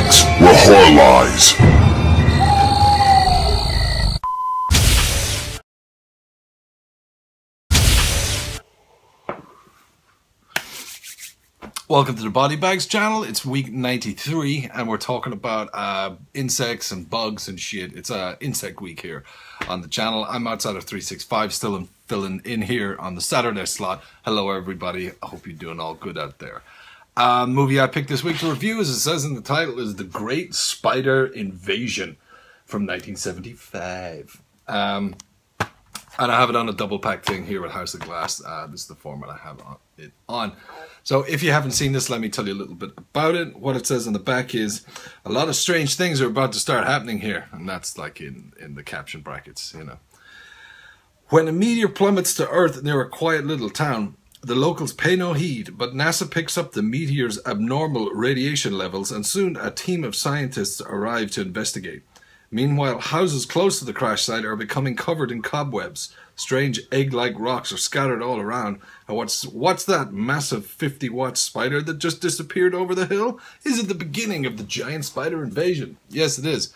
bags where horror lies. Welcome to the Body Bags channel. It's week 93 and we're talking about insects and bugs and shit. It's insect week here on the channel. I'm OUTSIDER365, still filling in here on the Saturday slot. Hello everybody, I hope you're doing all good out there. Movie I picked this week to review, as it says in the title, is The Great Spider Invasion from 1975. And I have it on a double pack thing here at House of Glass. This is the format I have it on. So if you haven't seen this, let me tell you a little bit about it. What it says on the back is, a lot of strange things are about to start happening here. And that's like in the caption brackets, you know. When a meteor plummets to Earth near a quiet little town, the locals pay no heed, but NASA picks up the meteor's abnormal radiation levels, and soon a team of scientists arrive to investigate. Meanwhile, houses close to the crash site are becoming covered in cobwebs. Strange egg-like rocks are scattered all around. And what's that massive 50-watt spider that just disappeared over the hill? Is it the beginning of the giant spider invasion? Yes, it is.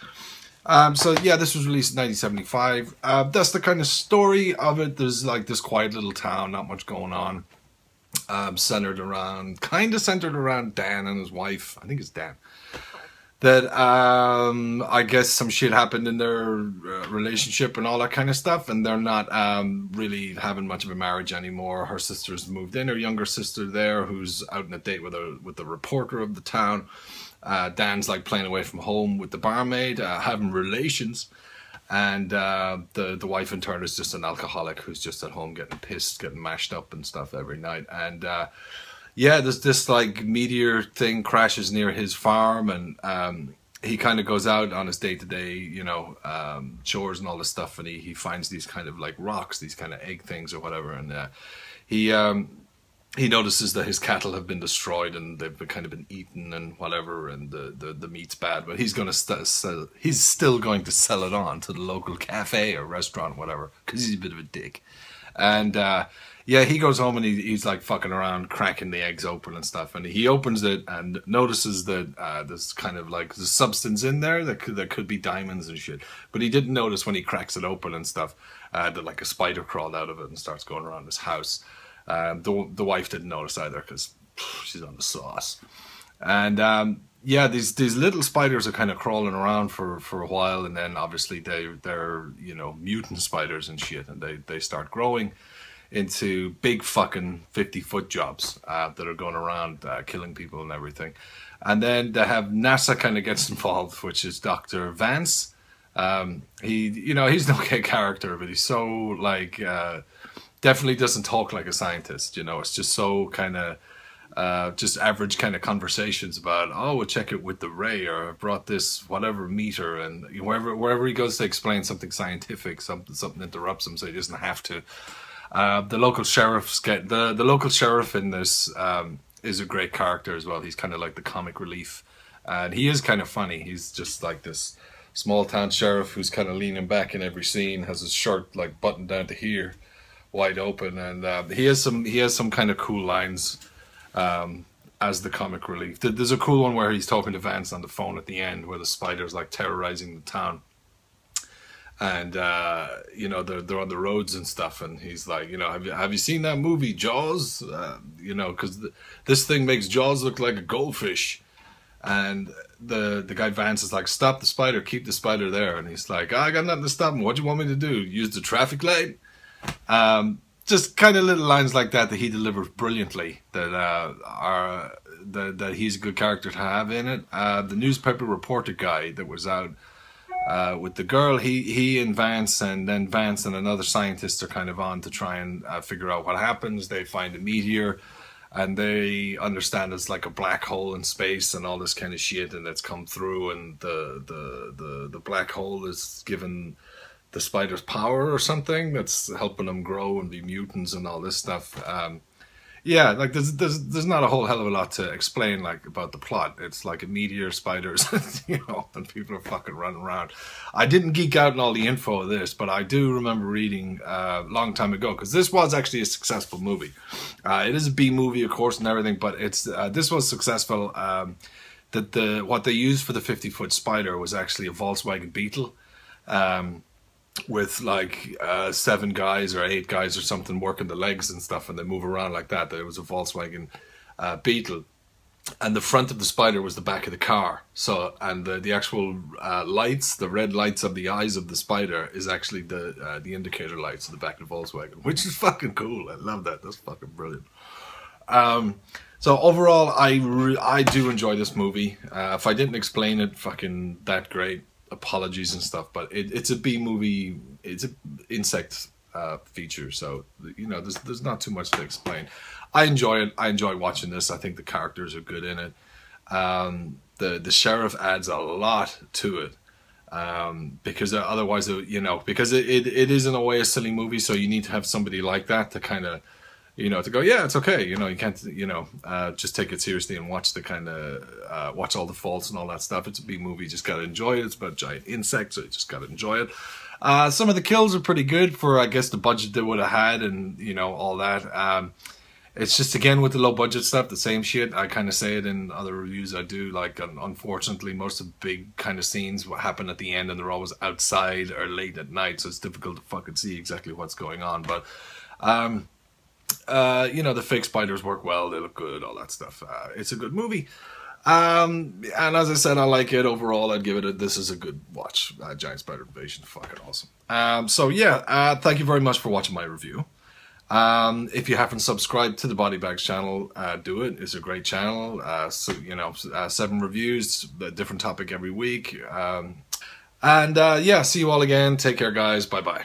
So yeah, this was released in 1975. That's the kind of story of it. There's like this quiet little town, not much going on. Centered around Dan and his wife. I think it's Dan. That I guess some shit happened in their relationship and all that kind of stuff, and they're not really having much of a marriage anymore. Her sister's moved in, her younger sister there, who's out on a date with the reporter of the town. Dan's like playing away from home with the barmaid, having relations, and the wife in turn is just an alcoholic who's just at home getting pissed, getting mashed up and stuff every night. And yeah, there's this like meteor thing crashes near his farm, and he kind of goes out on his day-to-day, you know, chores and all this stuff, and he finds these kind of like rocks, these kind of egg things or whatever, and he notices that his cattle have been destroyed and they've kind of been eaten and whatever, and the meat's bad, but he's still going to sell it on to the local cafe or restaurant, whatever, because he's a bit of a dick. And yeah, he goes home and he's like fucking around, cracking the eggs open and stuff. And he opens it and notices that there's kind of like the substance in there that could be diamonds and shit. But he didn't notice when he cracks it open and stuff that like a spider crawled out of it and starts going around his house. The wife didn't notice either because she's on the sauce. And yeah, these little spiders are kind of crawling around for a while, and then obviously they're you know, mutant spiders and shit, and they start growing into big fucking 50-foot jobs that are going around killing people and everything. And then they have NASA kind of gets involved, which is Dr. Vance. He's an okay character, but he's so like definitely doesn't talk like a scientist. You know, it's just so kind of just average kind of conversations about, oh, we'll check it with the ray, or I brought this whatever meter, and wherever he goes to explain something scientific, something interrupts him, so he doesn't have to. The local sheriff in this is a great character as well. He's kind of like the comic relief, and he is kind of funny. He's just like this small town sheriff who's kind of leaning back in every scene, has his shirt like buttoned down to here, wide open, and he has some kind of cool lines as the comic relief. There's a cool one where he's talking to Vance on the phone at the end, where the spider's like terrorizing the town. And you know, they're on the roads and stuff, and he's like, you know, have you seen that movie Jaws? You know, because this thing makes Jaws look like a goldfish. And the guy Vance is like, stop the spider, keep the spider there. And he's like, I got nothing to stop him. What do you want me to do? Use the traffic light? Just kind of little lines like that he delivers brilliantly. That he's a good character to have in it. The newspaper reporter guy that was out with the girl, he and Vance, and then Vance and another scientist are kind of on to try and figure out what happens. They find a meteor, and they understand it's like a black hole in space and all this kind of shit, and it's come through, and the black hole is given the spiders power or something that's helping them grow and be mutants and all this stuff. Yeah, like there's not a whole hell of a lot to explain like about the plot. It's like a meteor, spiders, you know, and people are fucking running around. I didn't geek out on all the info of this, but I do remember reading a long time ago, because this was actually a successful movie. It is a B movie, of course, and everything, but it's this was successful. that what they used for the 50-foot spider was actually a Volkswagen Beetle, with like 7 guys or 8 guys or something working the legs and stuff, and they move around like that. There was a Volkswagen Beetle, and the front of the spider was the back of the car. So, and the actual lights, the red lights of the eyes of the spider, is actually the indicator lights of the back of the Volkswagen, which is fucking cool. I love that. That's fucking brilliant. So overall, I do enjoy this movie. If I didn't explain it fucking that great, apologies and stuff. But it's a B movie. It's an insect feature, so you know there's not too much to explain. I enjoy it. I enjoy watching this. I think the characters are good in it. The sheriff adds a lot to it, because otherwise, you know, because it is in a way a silly movie, so you need to have somebody like that to kind of, you know, to go, yeah, it's okay. You know, you can't, you know, just take it seriously and watch the kind of, watch all the faults and all that stuff. It's a B movie. You just got to enjoy it. It's about giant insects, so you just got to enjoy it. Some of the kills are pretty good for, I guess, the budget they would have had and, you know, all that. It's just, again, with the low budget stuff, the same shit. I kind of say it in other reviews I do. Like, unfortunately, most of the big kind of scenes happen at the end and they're always outside or late at night, so it's difficult to fucking see exactly what's going on. But, you know, the fake spiders work well. They look good, all that stuff. It's a good movie. And as I said, I like it overall. I'd give it this is a good watch. Giant Spider Invasion, fucking awesome. So yeah, thank you very much for watching my review. If you haven't subscribed to the Body Bags channel, do it. It's a great channel. So, you know, 7 reviews, a different topic every week. Yeah, see you all again. Take care, guys. Bye-bye.